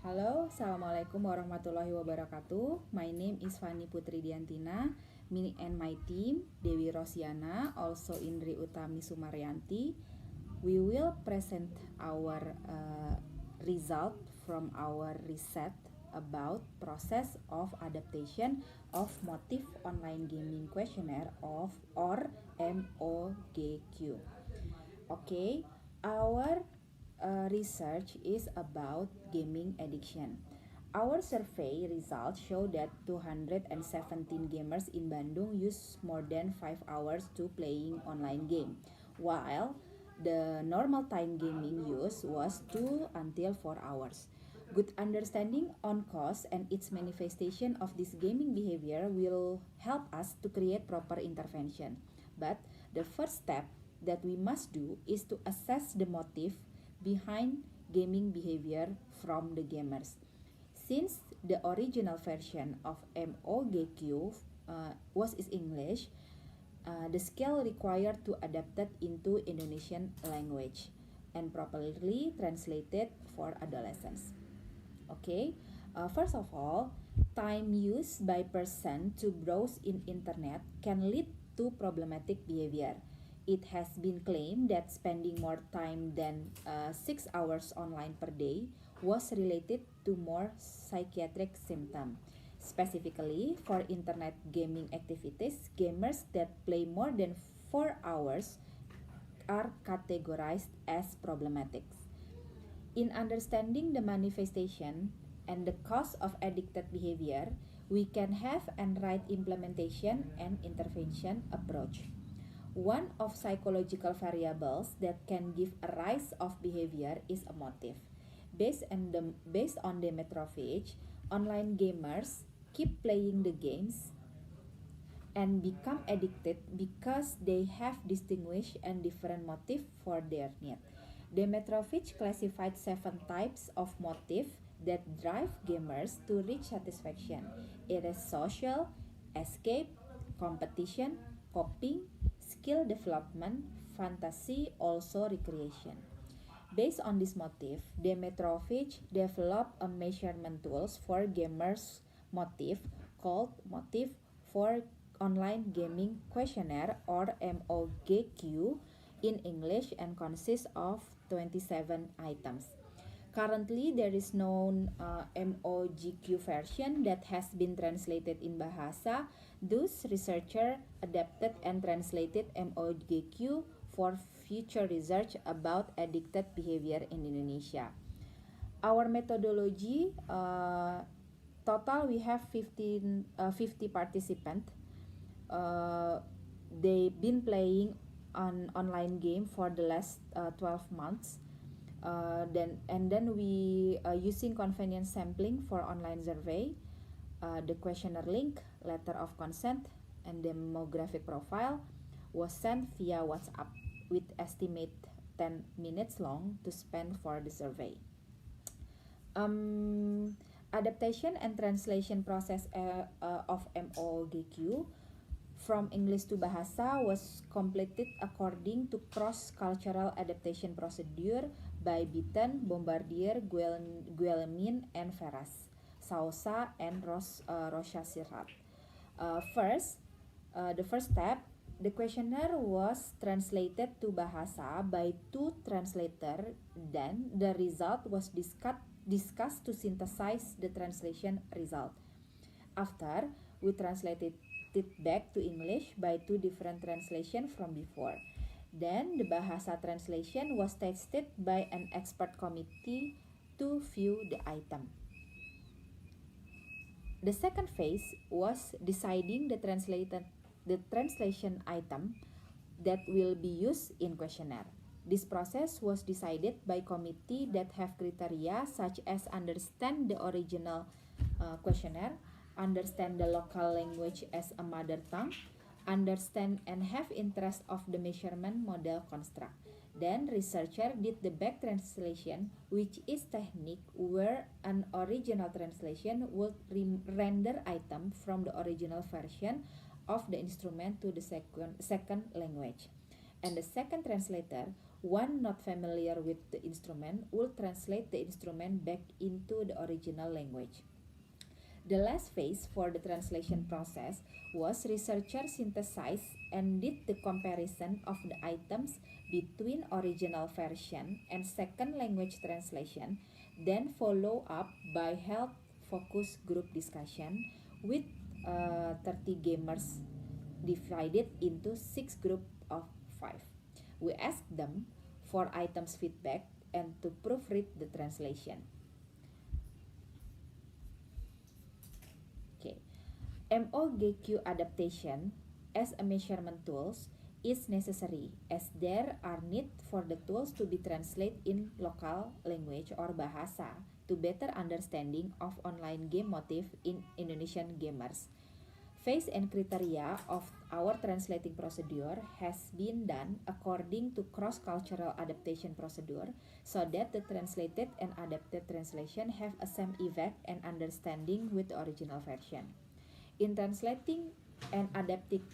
Halo, Assalamualaikum warahmatullahi wabarakatuh. My name is Fani Putri Diantina. Me and my team, Dewi Rosiana, also Indri Utami Sumaryanti. We will present our result from our research about process of adaptation of motif online gaming questionnaire of or MOGQ. Okay, our research is about gaming addiction. Our survey results show that 217 gamers in Bandung use more than 5 hours to playing online game, while the normal time gaming use was 2 until 4 hours. Good understanding on cause and its manifestation of this gaming behavior will help us to create proper intervention. But the first step that we must do is to assess the motive behind gaming behavior from the gamers. Since the original version of MOGQ was in English, the skill required to adapt it into Indonesian language and properly translated for adolescents. Okay, first of all, time used by person to browse in internet can lead to problematic behavior. It has been claimed that spending more time than 6 hours online per day was related to more psychiatric symptoms. Specifically, for internet gaming activities, gamers that play more than 4 hours are categorized as problematic. In understanding the manifestation and the cause of addicted behavior, we can have and right implementation and intervention approach. One of psychological variables that can give a rise of behavior is a motive. Based on the Metropage, online gamers keep playing the games and become addicted because they have distinguished and different motive for their need. Demetrovich classified 7 types of motive that drive gamers to reach satisfaction. It is social, escape, competition, coping, skill development, fantasy, also recreation. Based on this motive, Demetrovich developed a measurement tools for gamers' motive called Motive for Online Gaming Questionnaire or MOGQ in English and consists of 27 items. Currently, there is no MOGQ version that has been translated in Bahasa. Thus, researchers adapted and translated MOGQ for future research about addicted behavior in Indonesia. Our methodology, total we have 50 participants. They've been playing an online game for the last 12 months. Then we using convenience sampling for online survey, the questionnaire link, letter of consent, and demographic profile was sent via WhatsApp with estimate 10 minutes long to spend for the survey. Adaptation and translation process of MOGQ from English to Bahasa was completed according to cross-cultural adaptation procedure by Bitten, Bombardier, Guillemin, and Ferraz, Sousa, and Rocha Sirat. The first step, the questionnaire was translated to Bahasa by 2 translators. Then the result was discussed to synthesize the translation result. After, we translated it back to English by 2 different translations from before. Then the Bahasa translation was tested by an expert committee to view the item. The second phase was deciding the translation item that will be used in questionnaire. This process was decided by committee that have criteria such as understand the original questionnaire, understand the local language as a mother tongue, understand and have interest of the measurement model construct. Then researcher did the back translation, which is technique where an original translation would render item from the original version of the instrument to the second language. And the second translator, one not familiar with the instrument, will translate the instrument back into the original language. The last phase for the translation process was researcher synthesize and did the comparison of the items between original version and second language translation, then follow up by held focus group discussion with 30 gamers divided into 6 group of 5. We asked them for items feedback and to proofread the translation. Okay. MOGQ adaptation as a measurement tools is necessary as there are need for the tools to be translated in local language or bahasa to better understanding of online game motif in Indonesian gamers. Phase and criteria of our translating procedure has been done according to cross-cultural adaptation procedure so that the translated and adapted translation have a same effect and understanding with the original version. In translating and adapting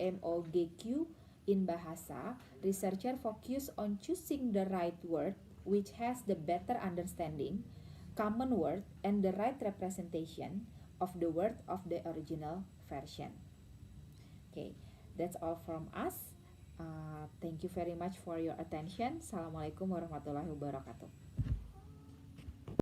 MOGQ in Bahasa, researcher focus on choosing the right word which has the better understanding, common word, and the right representation of the word of the original version. Okay, that's all from us. Thank you very much for your attention. Assalamualaikum warahmatullahi wabarakatuh.